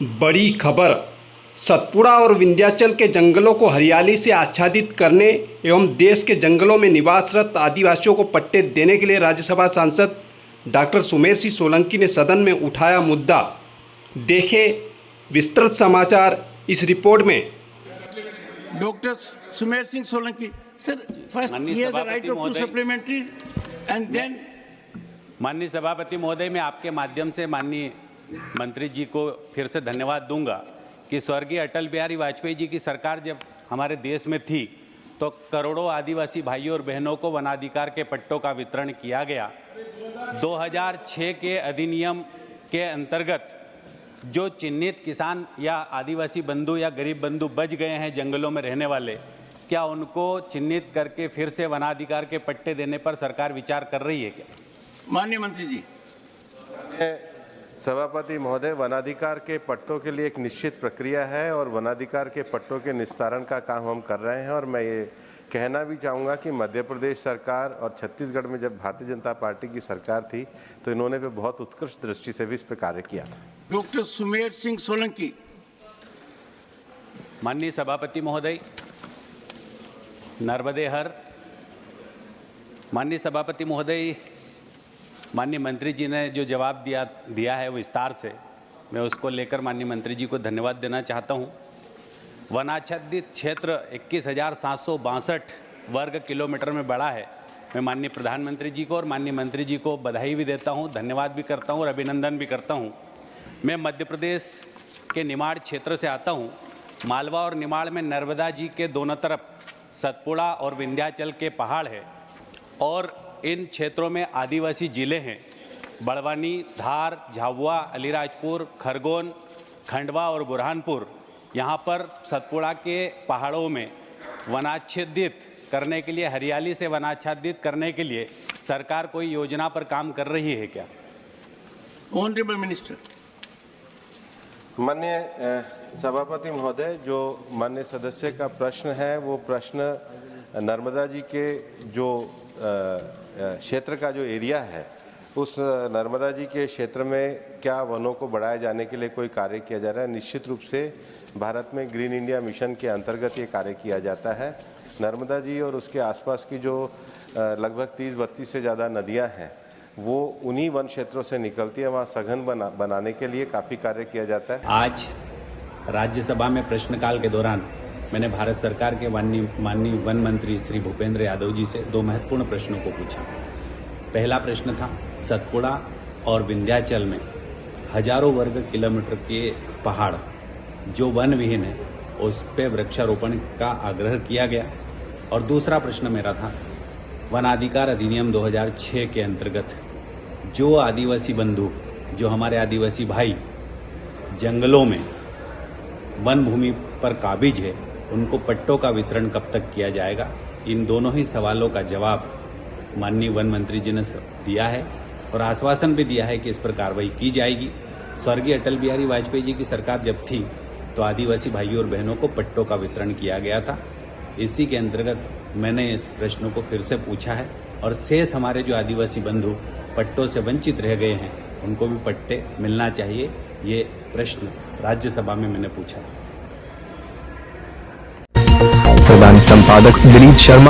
बड़ी खबर। सतपुड़ा और विंध्याचल के जंगलों को हरियाली से आच्छादित करने एवं देश के जंगलों में निवासरत आदिवासियों को पट्टे देने के लिए राज्यसभा सांसद डॉक्टर सुमेर सिंह सोलंकी ने सदन में उठाया मुद्दा। देखें विस्तृत समाचार इस रिपोर्ट में। Doctor Sumer Singh Solanki sir, first he has the right of two supplementaries and then माननीय सभापति महोदय, मैं आपके माध्यम से माननीय मंत्री जी को फिर से धन्यवाद दूंगा कि स्वर्गीय अटल बिहारी वाजपेयी जी की सरकार जब हमारे देश में थी तो करोड़ों आदिवासी भाइयों और बहनों को वनाधिकार के पट्टों का वितरण किया गया। 2006 के अधिनियम के अंतर्गत जो चिन्हित किसान या आदिवासी बंधु या गरीब बंधु बच गए हैं जंगलों में रहने वाले, क्या उनको चिन्हित करके फिर से वनाधिकार के पट्टे देने पर सरकार विचार कर रही है क्या? माननीय मंत्री जी। सभापति महोदय, वनाधिकार के पट्टों के लिए एक निश्चित प्रक्रिया है और वनाधिकार के पट्टों के निस्तारण का काम हम कर रहे हैं। और मैं ये कहना भी चाहूँगा कि मध्य प्रदेश सरकार और छत्तीसगढ़ में जब भारतीय जनता पार्टी की सरकार थी तो इन्होंने भी बहुत उत्कृष्ट दृष्टि से भी इस पर कार्य किया था। डॉक्टर सुमेर सिंह सोलंकी। माननीय सभापति महोदय, नर्मदे हर। माननीय सभापति महोदय, माननीय मंत्री जी ने जो जवाब दिया है विस्तार से, मैं उसको लेकर माननीय मंत्री जी को धन्यवाद देना चाहता हूँ। वनाच्छादित क्षेत्र 21,762 वर्ग किलोमीटर में बड़ा है। मैं माननीय प्रधानमंत्री जी को और माननीय मंत्री जी को बधाई भी देता हूँ, धन्यवाद भी करता हूँ और अभिनंदन भी करता हूँ। मैं मध्य प्रदेश के निमाड़ क्षेत्र से आता हूँ। मालवा और निमाड़ में नर्मदा जी के दोनों तरफ सतपुड़ा और विंध्याचल के पहाड़ है और इन क्षेत्रों में आदिवासी जिले हैं। बड़वानी, धार, झाबुआ, अलीराजपुर, खरगोन, खंडवा और बुरहानपुर। यहाँ पर सतपुड़ा के पहाड़ों में वनाच्छादित करने के लिए, हरियाली से वनाच्छादित करने के लिए सरकार कोई योजना पर काम कर रही है क्या? Honourable minister. माननीय सभापति महोदय, जो माननीय सदस्य का प्रश्न है वो प्रश्न नर्मदा जी के जो क्षेत्र का जो एरिया है, उस नर्मदा जी के क्षेत्र में क्या वनों को बढ़ाए जाने के लिए कोई कार्य किया जा रहा है? निश्चित रूप से भारत में ग्रीन इंडिया मिशन के अंतर्गत ये कार्य किया जाता है। नर्मदा जी और उसके आसपास की जो लगभग 30-32 से ज़्यादा नदियां हैं वो उन्हीं वन क्षेत्रों से निकलती है। वहाँ सघन बनाने के लिए काफ़ी कार्य किया जाता है। आज राज्यसभा में प्रश्नकाल के दौरान मैंने भारत सरकार के माननीय वन मंत्री श्री भूपेंद्र यादव जी से दो महत्वपूर्ण प्रश्नों को पूछा। पहला प्रश्न था, सतपुड़ा और विंध्याचल में हजारों वर्ग किलोमीटर के पहाड़ जो वन विहीन है उस पर वृक्षारोपण का आग्रह किया गया। और दूसरा प्रश्न मेरा था, वनाधिकार अधिनियम 2006 के अंतर्गत जो आदिवासी बंधु, जो हमारे आदिवासी भाई जंगलों में वन भूमि पर काबिज है, उनको पट्टों का वितरण कब तक किया जाएगा? इन दोनों ही सवालों का जवाब माननीय वन मंत्री जी ने दिया है और आश्वासन भी दिया है कि इस पर कार्रवाई की जाएगी। स्वर्गीय अटल बिहारी वाजपेयी जी की सरकार जब थी तो आदिवासी भाइयों और बहनों को पट्टों का वितरण किया गया था। इसी के अंतर्गत मैंने इस प्रश्नों को फिर से पूछा है और शेष हमारे जो आदिवासी बंधु पट्टों से वंचित रह गए हैं उनको भी पट्टे मिलना चाहिए। ये प्रश्न राज्यसभा में मैंने पूछा था। प्रधान संपादक दिलीप शर्मा।